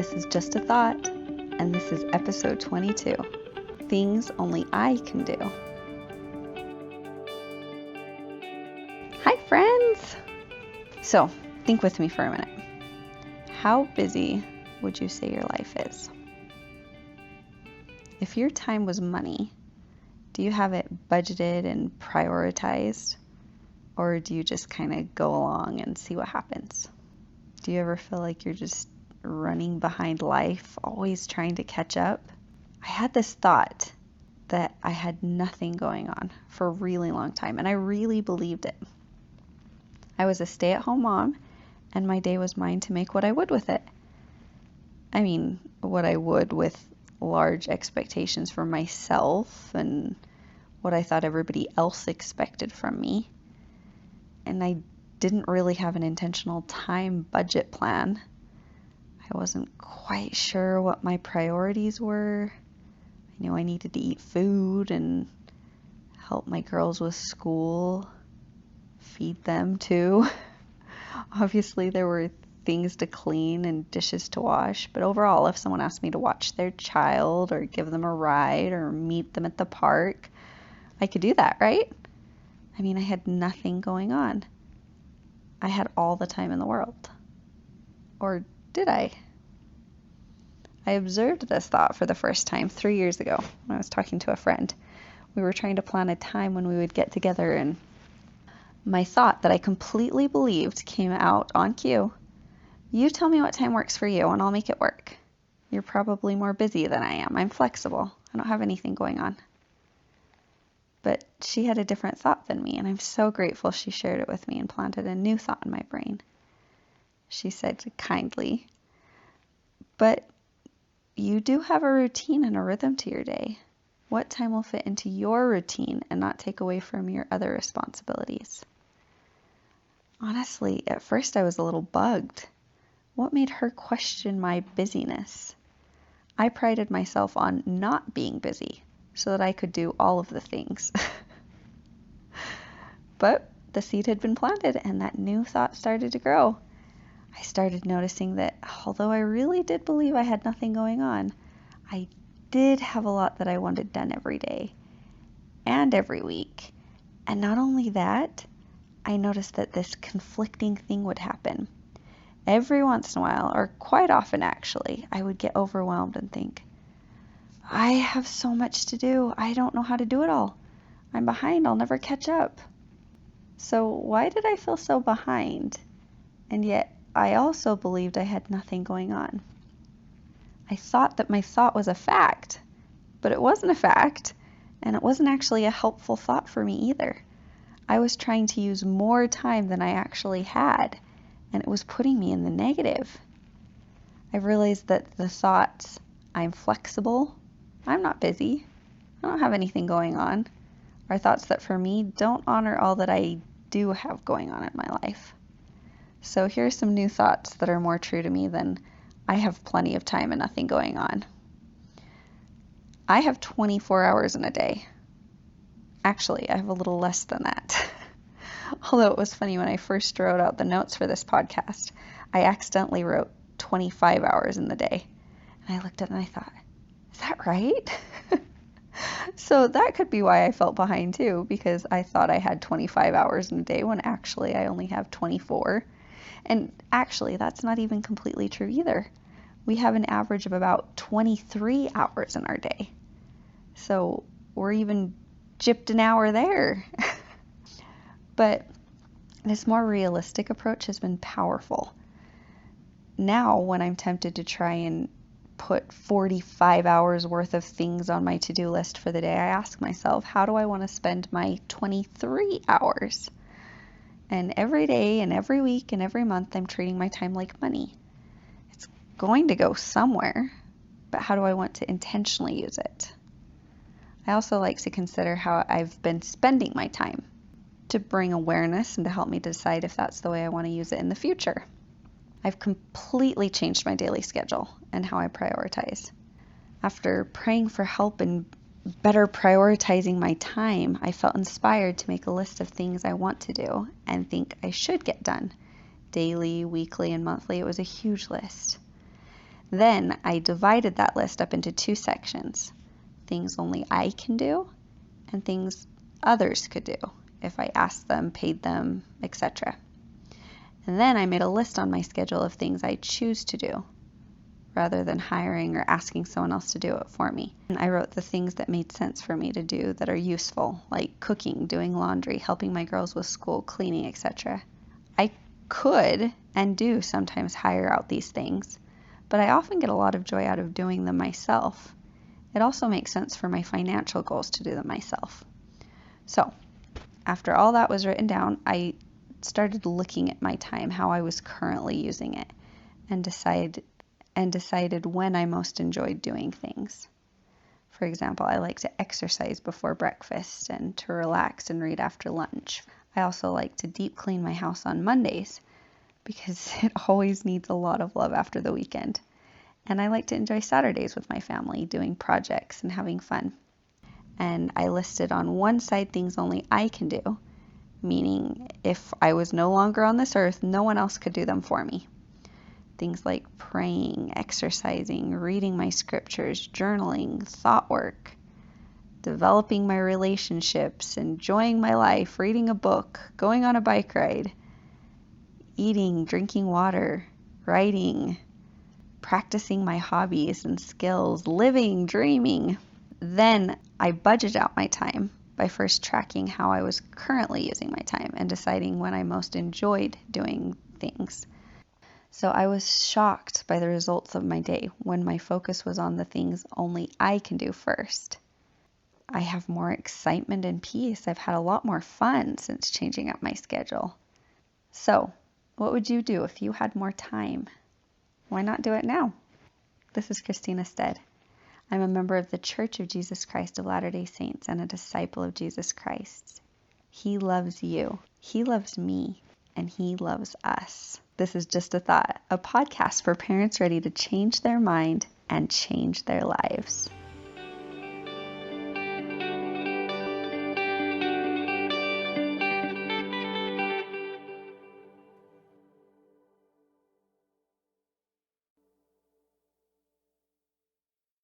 This is Just a Thought, and this is episode 22, Things Only I Can Do. Hi, friends! So, think with me for a minute. How busy would you say your life is? If your time was money, do you have it budgeted and prioritized? Or do you just kind of go along and see what happens? Do you ever feel like you're just running behind life, always trying to catch up? I had this thought that I had nothing going on for a really long time, and I really believed it. I was a stay-at-home mom, and my day was mine to make what I would with it. I mean, what I would with large expectations for myself and what I thought everybody else expected from me. And I didn't really have an intentional time budget plan. I wasn't quite sure what my priorities were. I knew I needed to eat food and help my girls with school, feed them too. Obviously, there were things to clean and dishes to wash, but overall, if someone asked me to watch their child or give them a ride or meet them at the park, I could do that, right? I mean, I had nothing going on. I had all the time in the world. Or did I? I observed this thought for the first time 3 years ago when I was talking to a friend. We were trying to plan a time when we would get together, and my thought that I completely believed came out on cue. You tell me what time works for you and I'll make it work. You're probably more busy than I am. I'm flexible. I don't have anything going on. But she had a different thought than me, and I'm so grateful she shared it with me and planted a new thought in my brain. She said kindly, but you do have a routine and a rhythm to your day. What time will fit into your routine and not take away from your other responsibilities? Honestly, at first I was a little bugged. What made her question my busyness? I prided myself on not being busy so that I could do all of the things. But the seed had been planted and that new thought started to grow. I started noticing that although I really did believe I had nothing going on, I did have a lot that I wanted done every day and every week. And not only that, I noticed that this conflicting thing would happen. Every once in a while, or quite often actually, I would get overwhelmed and think, I have so much to do. I don't know how to do it all. I'm behind. I'll never catch up. So why did I feel so behind? And yet I also believed I had nothing going on. I thought that my thought was a fact, but it wasn't a fact, and it wasn't actually a helpful thought for me either. I was trying to use more time than I actually had, and it was putting me in the negative. I realized that the thoughts, I'm flexible, I'm not busy, I don't have anything going on, are thoughts that for me don't honor all that I do have going on in my life. So here are some new thoughts that are more true to me than I have plenty of time and nothing going on. I have 24 hours in a day. Actually, I have a little less than that. Although it was funny, when I first wrote out the notes for this podcast, I accidentally wrote 25 hours in the day. And I looked at it and I thought, is that right? So that could be why I felt behind too, because I thought I had 25 hours in a day when actually I only have 24. And actually, that's not even completely true either. We have an average of about 23 hours in our day. So we're even gypped an hour there. But this more realistic approach has been powerful. Now, when I'm tempted to try and put 45 hours worth of things on my to-do list for the day, I ask myself, how do I want to spend my 23 hours? And every day and every week and every month, I'm treating my time like money. It's going to go somewhere, but how do I want to intentionally use it? I also like to consider how I've been spending my time to bring awareness and to help me decide if that's the way I want to use it in the future. I've completely changed my daily schedule and how I prioritize. After praying for help in better prioritizing my time, I felt inspired to make a list of things I want to do and think I should get done. Daily, weekly, and monthly, it was a huge list. Then I divided that list up into 2 sections: things only I can do and things others could do if I asked them, paid them, etc. And then I made a list on my schedule of things I choose to do rather than hiring or asking someone else to do it for me. And I wrote the things that made sense for me to do that are useful, like cooking, doing laundry, helping my girls with school, cleaning, etc. I could and do sometimes hire out these things, but I often get a lot of joy out of doing them myself. It also makes sense for my financial goals to do them myself. So, after all that was written down, I started looking at my time, how I was currently using it, and decided when I most enjoyed doing things. For example, I like to exercise before breakfast and to relax and read after lunch. I also like to deep clean my house on Mondays because it always needs a lot of love after the weekend. And I like to enjoy Saturdays with my family, doing projects and having fun. And I listed on one side things only I can do, meaning if I was no longer on this earth, no one else could do them for me. Things like praying, exercising, reading my scriptures, journaling, thought work, developing my relationships, enjoying my life, reading a book, going on a bike ride, eating, drinking water, writing, practicing my hobbies and skills, living, dreaming. Then I budget out my time by first tracking how I was currently using my time and deciding when I most enjoyed doing things. So I was shocked by the results of my day when my focus was on the things only I can do first. I have more excitement and peace. I've had a lot more fun since changing up my schedule. So, what would you do if you had more time? Why not do it now? This is Christina Stead. I'm a member of the Church of Jesus Christ of Latter-day Saints and a disciple of Jesus Christ. He loves you. He loves me. And He loves us. This is Just a Thought, a podcast for parents ready to change their mind and change their lives.